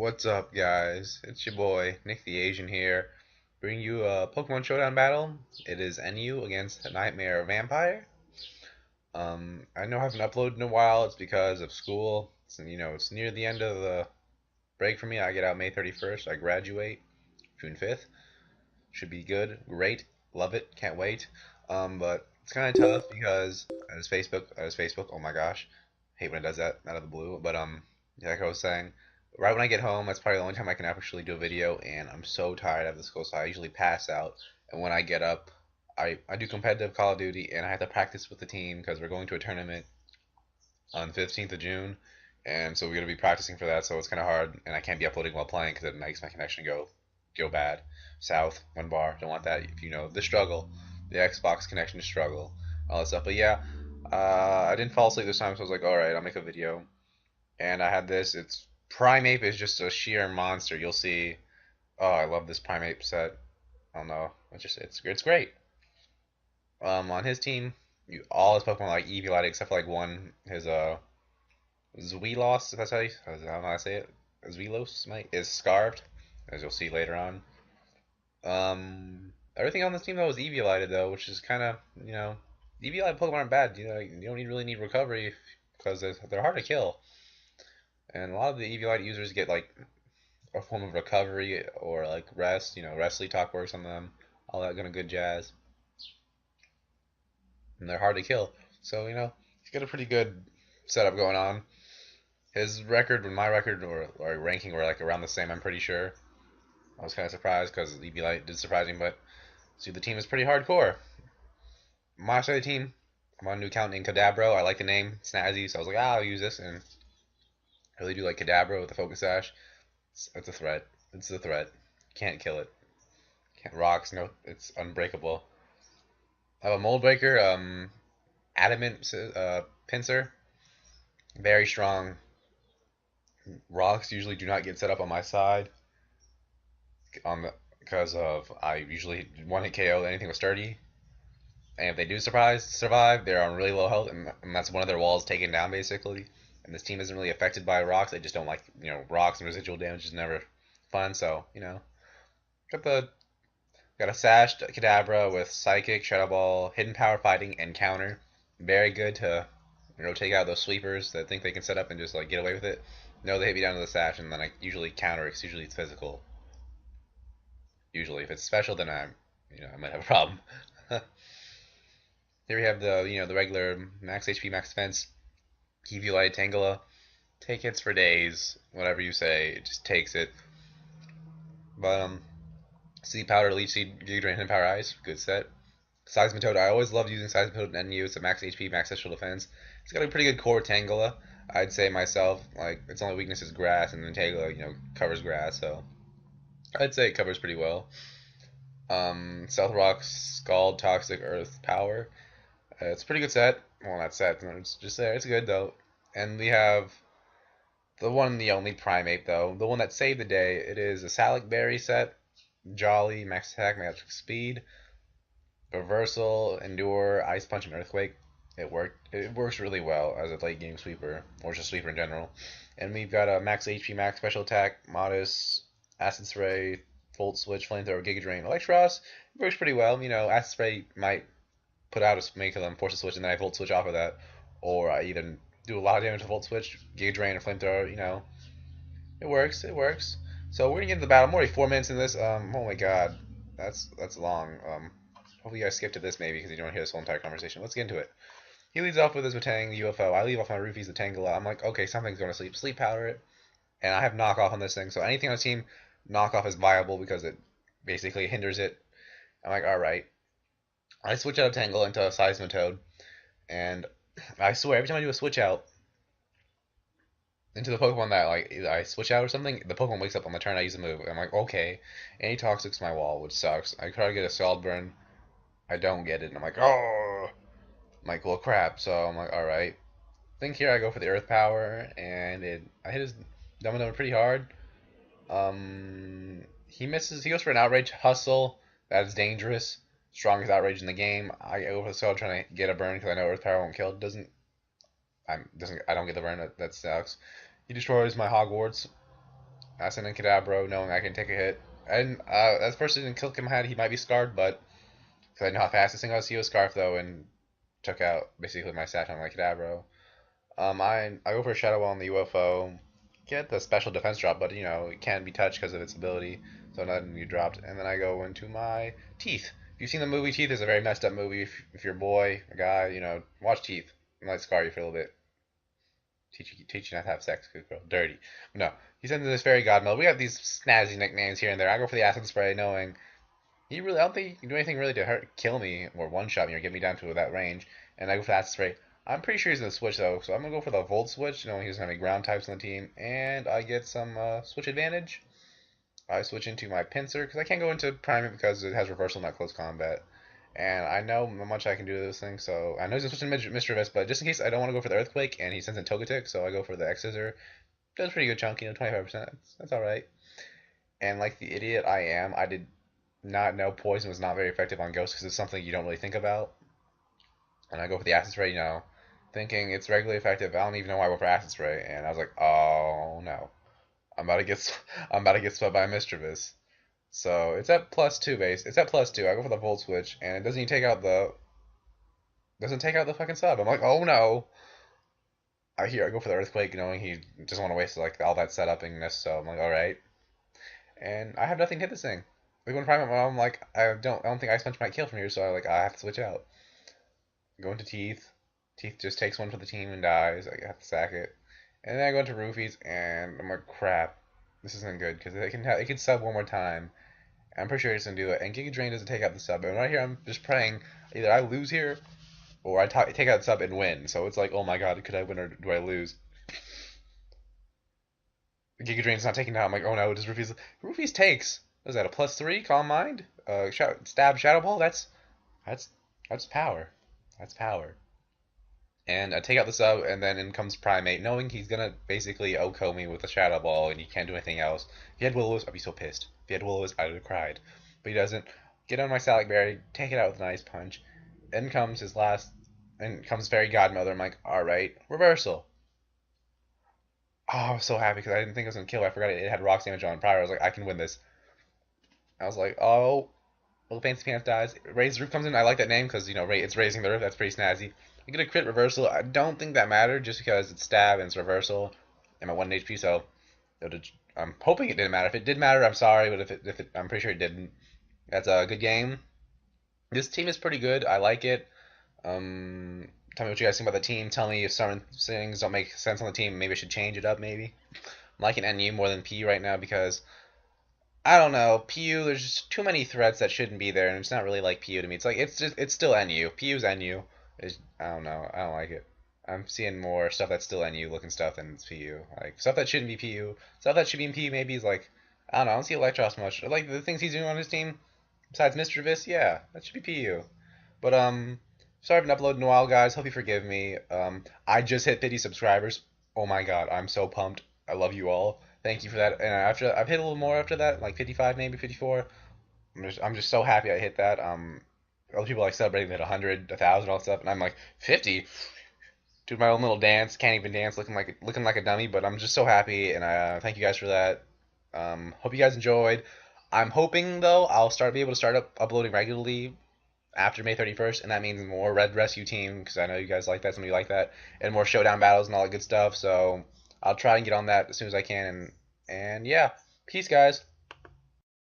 What's up, guys? It's your boy, NicTheAsian here, bringing you a Pokemon Showdown battle. It is NU against Nightmare Vampire. I know I haven't uploaded in a while. It's because of school. It's near the end of the break for me. I get out May 31st. I graduate June 5th. Should be good. Great. Love it. Can't wait. But it's kind of tough because I just Facebook. Oh my gosh. Hate when it does that out of the blue. But like I was saying, right when I get home, that's probably the only time I can actually do a video, and I'm so tired of the school, so I usually pass out. And when I get up, I do competitive Call of Duty, and I have to practice with the team because we're going to a tournament on the 15th of June, and so we're going to be practicing for that. So it's kind of hard, and I can't be uploading while playing because it makes my connection go bad. South, one bar, don't want that. If you know the struggle, the Xbox connection struggle, all that stuff. But yeah, I didn't fall asleep this time, so I was like, all right, I'll make a video. And I had this. It's Primeape is just a sheer monster. You'll see. Oh, I love this Primeape set. I don't know. It's great. On his team, all his Pokemon like Eviolite except for like one. His Zwelos, if that's I don't know how to say it. Zwelos, might is scarved, as you'll see later on. Everything on this team though is Eviolited though, which is kind of Eviolite Pokemon aren't bad. You don't really need recovery because they're hard to kill, and a lot of the Eviolite users get like a form of recovery or like rest. Rest Lead Talk works on them, all that kind of good jazz, and they're hard to kill. So he's got a pretty good setup going on. His record and my record or ranking were like around the same. I'm pretty sure. I was kind of surprised because Eviolite did surprise me, but see, the team is pretty hardcore. My side of the team, I'm on a new account named Kadabro. I like the name, snazzy, so I was like, I'll use this, and I really do like Kadabro with the Focus Sash. It's a threat. It's a threat. Can't kill it. Can't rocks. No, it's unbreakable. I have a Mold Breaker, Adamant Pincer, very strong. Rocks usually do not get set up on my side on the because of I usually one hit KO anything with sturdy, and if they do survive, they're on really low health, and that's one of their walls taken down basically. And this team isn't really affected by rocks. They just don't like rocks and residual damage is never fun. So got the got a Sashed Kadabra with Psychic, Shadow Ball, Hidden Power Fighting, and Counter. Very good to take out those sweepers that think they can set up and just like get away with it. No, they hit me down to the Sash, and then I usually counter. It's usually it's physical. Usually, if it's special, then I might have a problem. Here we have the regular max HP, max defense, Eviolite, Tangela. Take hits for days, whatever you say, it just takes it. But Seed Powder, Leech Seed, Giga Drain, and Power Ice, good set. Seismitoad, I always loved using Seismitoad in NU. It's a max HP, max special defense. It's got a pretty good core Tangela. I'd say myself, like its only weakness is grass, and then Tangela, covers grass, so I'd say it covers pretty well. South Rock, Scald, Toxic, Earth, Power. It's a pretty good set. Well, not set. It's just there. It's good though. And we have the one and the only Primeape though. The one that saved the day. It is a Salic Berry set. Jolly, Max Attack, Max Speed, Reversal, Endure, Ice Punch, and Earthquake. It worked. It works really well as a late game sweeper, or just sweeper in general. And we've got a Max HP, Max Special Attack, Modest, Acid Spray, Volt Switch, Flamethrower, Giga Drain, Electros. It works pretty well. Acid Spray might put out a make them force a switch, and then I Volt Switch off of that, or I either do a lot of damage with Volt Switch, Giga Drain, or Flamethrower. It works. It works. So we're gonna get into the battle. I'm already 4 minutes in this. Oh my god, that's long. Hopefully you guys skip to this maybe because you don't want to hear this whole entire conversation. Let's get into it. He leads off with his Matang UFO. I leave off my Roofies the Tangela. I'm like, okay, something's going to sleep. Sleep powder it. And I have knockoff on this thing. So anything on the team, knockoff is viable because it basically hinders it. I'm like, alright. I switch out of Tangle into a Seismitoad. And I swear, every time I do a switch out into the Pokemon that like either I switch out or something, the Pokemon wakes up on the turn I use the move. I'm like, okay. And he toxics my wall, which sucks. I try to get a Scald Burn. I don't get it. And I'm like, oh. I'm like, well, crap. So I'm like, alright. Think here I go for the Earth Power, and I hit his Dumbo pretty hard. He misses. He goes for an Outrage Hustle. That's dangerous. Strongest Outrage in the game. I go for the Sword trying to get a burn because I know Earth Power won't kill. I don't get the burn. That sucks. He destroys my Hogwarts. I send in Kadabro, knowing I can take a hit. And as the person didn't kill him head, he might be scarred, but because I know how fast this thing goes, he was scarf though, and took out basically my stash on my Kadabro. I go for a Shadow Ball on the UFO, get the special defense drop, but you know it can't be touched because of its ability, so nothing you dropped. And then I go into my Teeth. If you've seen the movie Teeth, it's a very messed up movie. If you're a boy, a guy, you know, watch Teeth. It might scar you for a little bit. Teach you not to have sex, good girl. Dirty. No. He sends in this fairy godmother. We got these snazzy nicknames here and there. I go for the acid spray, knowing I don't think he can do anything really to kill me or one shot me or get me down to that range. And I go for the acid spray. I'm pretty sure he's gonna switch though, so I'm gonna go for the Volt switch, knowing he's gonna have ground types on the team, and I get some switch advantage. I switch into my pincer because I can't go into Primeape because it has reversal, not close combat. And I know how much I can do to this thing, so I know he's switching Mischievous, but just in case I don't want to go for the Earthquake, and he sends in Togetic, so I go for the X Scissor. Does pretty good chunk, 25%. That's alright. And like the idiot I am, I did not know Poison was not very effective on Ghost because it's something you don't really think about. And I go for the Acid Spray, thinking it's regularly effective. I don't even know why I go for Acid Spray, and I was like, oh no, I'm about to get I'm about to get swept by Mischievous. So it's at +2 base. It's at +2. I go for the Volt Switch, and it doesn't even take out the fucking sub. I'm like, oh no. I go for the Earthquake, knowing he doesn't want to waste like all that setupingness. So I'm like, all right. And I have nothing to hit this thing. Like when Prime, I'm like, I don't think Ice Punch might kill from here. So I have to switch out. Go into Teeth. Teeth just takes one for the team and dies. I have to sack it. And then I go into Roofies, and I'm like, crap. This isn't good because it can sub one more time. I'm pretty sure it's gonna do it. And Giga Drain doesn't take out the sub. And right here, I'm just praying either I lose here or I take out the sub and win. So it's like, oh my god, could I win or do I lose? Giga Drain's not taking down. I'm like, oh no, does Roofies takes? What is that, a +3? Calm Mind? Stab Shadow Ball? That's that's power. That's power. And I take out the sub, and then in comes Primeape, knowing he's gonna basically OHKO me with a Shadow Ball, and he can't do anything else. If he had Will-O-Wisp, I'd be so pissed. If he had Will-O-Wisp, I would have cried. But he doesn't. Get on my Salac Berry, take it out with an Ice Punch. Then comes his last, and comes Fairy Godmother. I'm like, alright, reversal. Oh, I was so happy because I didn't think it was gonna kill. I forgot it had rocks damage on prior. I was like, I can win this. I was like, oh, Little Fancy Pants dies. Raise the Roof comes in. I like that name because it's raising the roof. That's pretty snazzy. I get a crit reversal. I don't think that mattered just because it's stab and it's reversal. I'm at 1 HP, so I'm hoping it didn't matter. If it did matter, I'm sorry, but I'm pretty sure it didn't. That's a good game. This team is pretty good. I like it. Tell me what you guys think about the team. Tell me if certain things don't make sense on the team. Maybe I should change it up. Maybe I'm liking NU more than PU right now because I don't know. PU, there's just too many threats that shouldn't be there, and it's not really like PU to me. It's still NU. PU's NU. I don't know. I don't like it. I'm seeing more stuff that's still NU looking stuff than it's PU. Like stuff that shouldn't be PU. Stuff that should be in PU maybe is like I don't know. I don't see Electros much. Like the things he's doing on his team, besides Mischievous, yeah, that should be PU. But sorry I've been uploading in a while, guys. Hope you forgive me. I just hit 50 subscribers. Oh my god, I'm so pumped. I love you all. Thank you for that. And after I've hit a little more after that, like 55 maybe 54. I'm just so happy I hit that. Other people like celebrating at 100, 1,000, all that stuff, and I'm like 50. Doing my own little dance, can't even dance, looking like a dummy. But I'm just so happy, and I thank you guys for that. Hope you guys enjoyed. I'm hoping though I'll be able to start uploading regularly after May 31st, and that means more Red Rescue Team because I know you guys like that, some of you like that, and more Showdown battles and all that good stuff. So I'll try and get on that as soon as I can. And yeah, peace, guys.